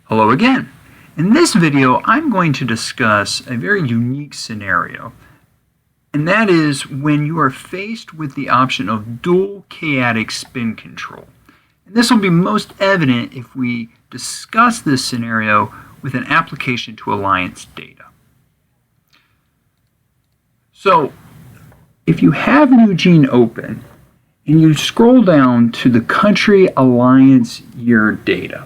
Hello again. In this video, I'm going to discuss a very unique scenario, and that is when you are faced with the option of dual k-adic spin control. And this will be most evident if we discuss this scenario with an application to Alliance data. So, if you have NuGene open and you scroll down to the country Alliance year data,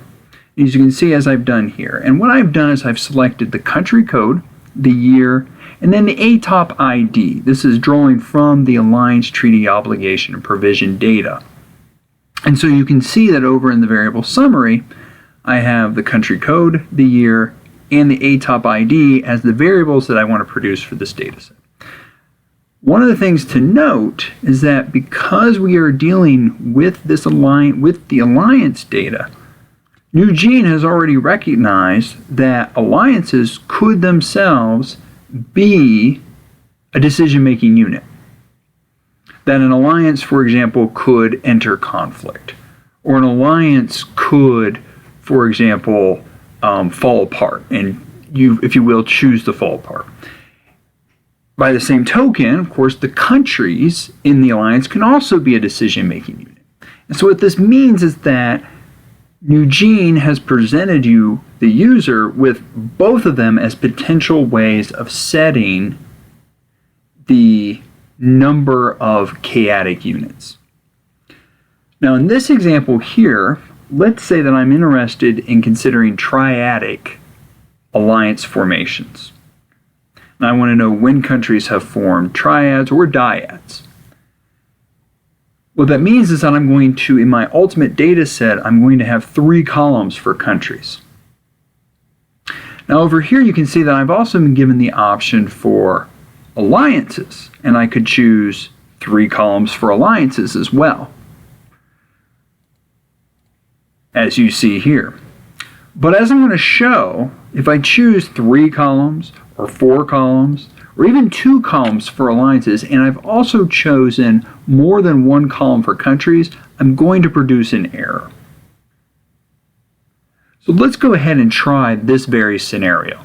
as you can see, as I've done here, and what I've done is I've selected the country code, the year, and then the ATOP ID. This is drawing from the Alliance Treaty Obligation and Provision data. And so you can see that over in the variable summary, I have the country code, the year, and the ATOP ID as the variables that I want to produce for this data set. One of the things to note is that because we are dealing with the Alliance data, NuGene has already recognized that alliances could themselves be a decision-making unit. That an alliance, for example, could enter conflict, or an alliance could, for example, fall apart, and you, if you will, choose to fall apart. By the same token, of course, the countries in the alliance can also be a decision-making unit. And so what this means is that NuGene has presented you, the user, with both of them as potential ways of setting the number of k-adic units. Now in this example here, let's say that I'm interested in considering triadic alliance formations. And I want to know when countries have formed triads or dyads. What that means is that I'm going to, in my ultimate data set, I'm going to have 3 columns for countries. Now over here you can see that I've also been given the option for alliances, and I could choose 3 columns for alliances as well, as you see here. But as I'm going to show, if I choose 3 columns or 4 columns, or even 2 columns for alliances, and I've also chosen more than 1 column for countries, I'm going to produce an error. So let's go ahead and try this very scenario.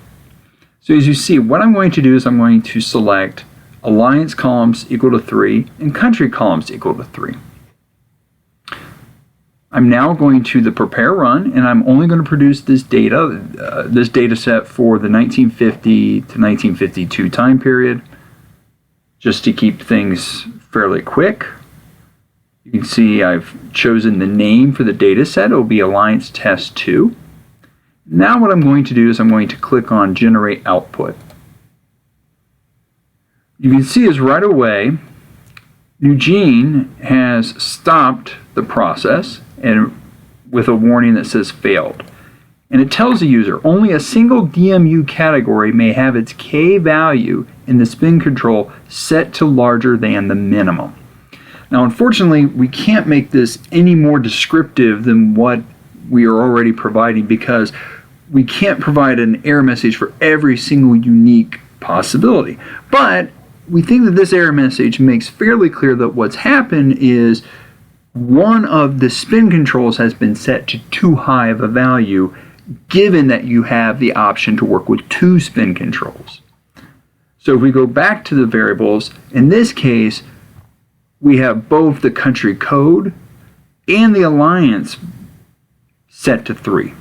So as you see, what I'm going to do is I'm going to select alliance columns equal to 3 and country columns equal to 3. I'm now going to the prepare run, and I'm only going to produce this data set for the 1950 to 1952 time period, just to keep things fairly quick. You can see I've chosen the name for the data set. It will be Alliance Test 2. Now what I'm going to do is I'm going to click on Generate Output. You can see is right away NuGene has stopped the process and with a warning that says failed. And it tells the user only a single DMU category may have its K value in the spin control set to larger than the minimum. Now unfortunately we can't make this any more descriptive than what we are already providing, because we can't provide an error message for every single unique possibility. But we think that this error message makes fairly clear that what's happened is one of the spin controls has been set to too high of a value, given that you have the option to work with 2 spin controls. So if we go back to the variables, in this case, we have both the country code and the alliance set to 3.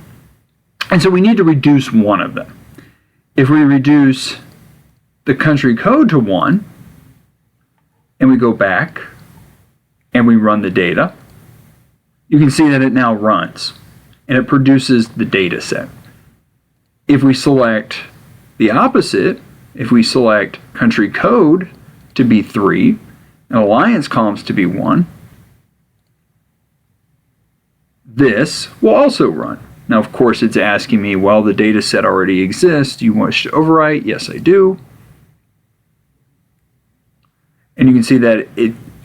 And so we need to reduce one of them. If we reduce the country code to 1, and we go back, and we run the data, you can see that it now runs, and it produces the data set. If we select the opposite, if we select country code to be 3, and alliance columns to be 1, this will also run. Now, of course, it's asking me, well, the data set already exists. Do you wish to overwrite? Yes, I do. And you can see that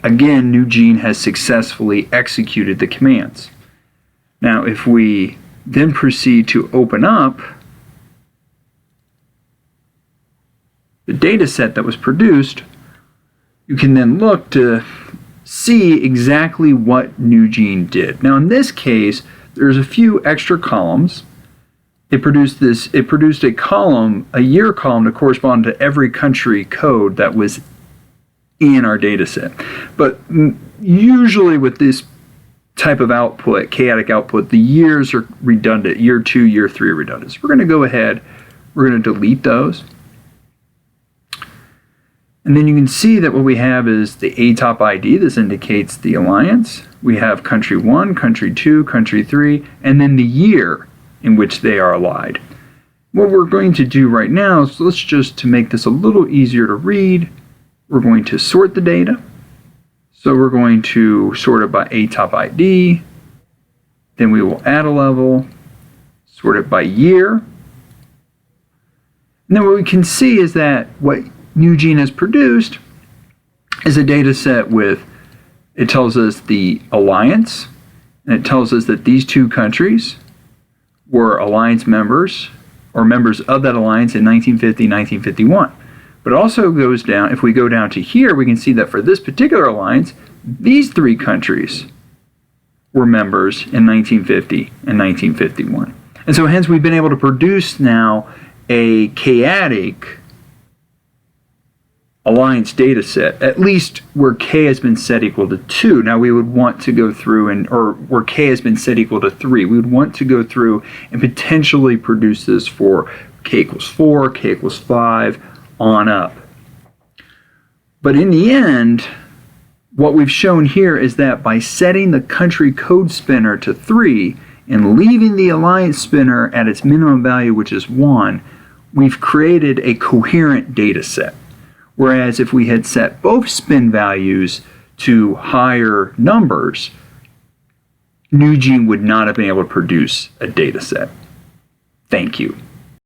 again, NuGene has successfully executed the commands. Now, if we then proceed to open up the data set that was produced, you can then look to see exactly what NuGene did. Now, in this case, there's a few extra columns it produced a column, a year column, to correspond to every country code that was in our data set. But usually with this type of output, chaotic output, the years are redundant. Year 2, year 3 are redundant. So we're going to go ahead, we're going to delete those. And then you can see that what we have is the ATOP ID. This indicates the alliance. We have country 1, country 2, country 3, and then the year in which they are allied. What we're going to do right now is, let's just, to make this a little easier to read, we're going to sort the data. So we're going to sort it by ATOP ID. Then we will add a level, sort it by year. And then what we can see is that what NewGene has produced is a data set with, it tells us the alliance, and it tells us that these 2 countries were alliance members, or members of that alliance in 1950, 1951. But it also goes down, if we go down to here, we can see that for this particular alliance, these 3 countries were members in 1950 and 1951. And so hence we've been able to produce now a chaotic alliance data set, at least where k has been set equal to 2. Now we would want to go through or where k has been set equal to 3, we would want to go through and potentially produce this for k equals 4, k equals 5, on up. But in the end, what we've shown here is that by setting the country code spinner to 3 and leaving the alliance spinner at its minimum value, which is 1, we've created a coherent data set. Whereas if we had set both spin values to higher numbers, NewGene would not have been able to produce a data set. Thank you.